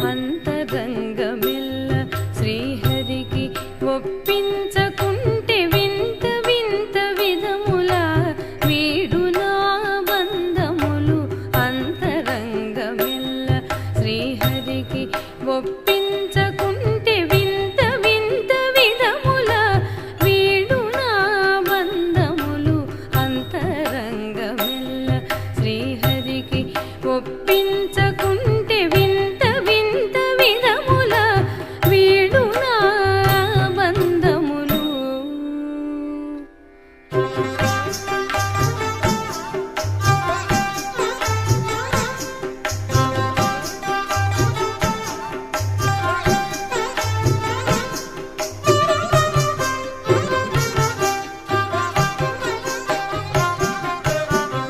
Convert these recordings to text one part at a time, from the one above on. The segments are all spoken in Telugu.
అంతరంగమెల్ల శ్రీహరికి ఒప్పించకుంటే వింత వింత విధముల వీడునా బంధములు అంతరంగమెల్ల శ్రీహరికి ఒప్పించకుంటే వింత వింత విధముల వీడునా బంధములు అంతరంగమెల్ల శ్రీహరికి ఒప్పించకుంటే వింత వింత విధముల వీడునా బంధములు.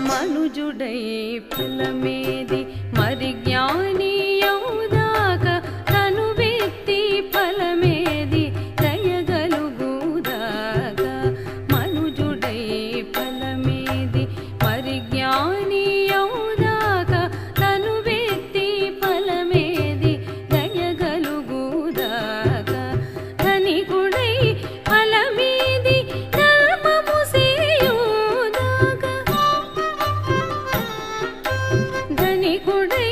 మనుజుడై ఫలమేది మరి జ్ఞాని యౌదాక తను వ్యక్తి ఫలమేది దయగలుగుదాక. మనుజుడై ఫలమేది మరి జ్ఞాని యౌదాక తను వ్యక్తి ఫలమేది దయగలుగుదాక. ధనికుడై ఫలమేది ధర్మము సేయుదాక. ధనికుడై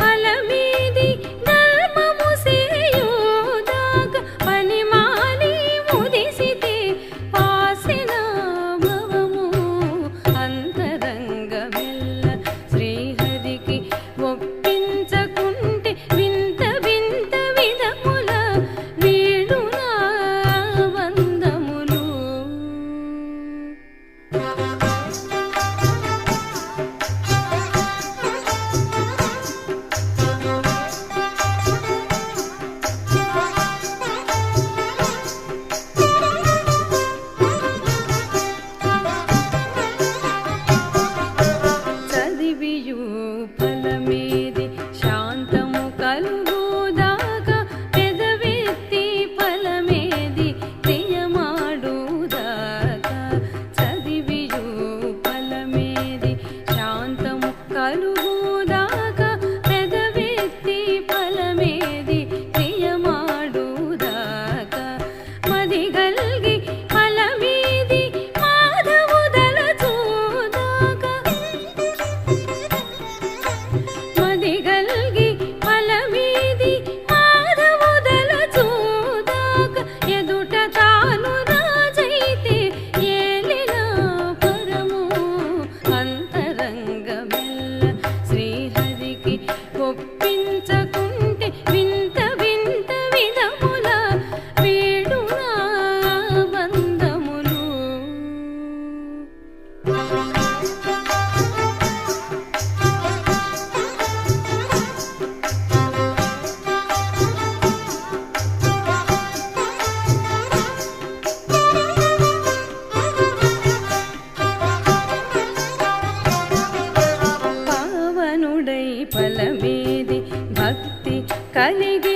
ఫలమేది ధర్మము సేయుదాక. పనిమాలి ముదిసితే పాసెన భవము అంతరంగమెల్ల శ్రీహరికి ఒప్పించకుంటే వింత వింత విధముల వీడునా బంధములు. చదివియు ఫలమేది శాంతము కలుగుదాక. పెదవెత్తి ఫలమేది ప్రియమాడుదాక. చదివియు ఫలమేది శాంతము కలుగుదాక. పెదవెత్తి ఫలమేది ప్రియమాడుదాక. మదిగల్గి ఫలమేది మాధవుదలచూదాక. మదిగల్గి ఫలమేది మాధవుదలచూదాక. ఎదుట తాను రాజైతే ఏలిన పరము అంతరంగమెల్ల శ్రీహరికి ఒప్పించకుంటే వింత వింత విధముల వీడునా బంధములు. పావనుడై ఫలమేది భక్తి కలిగి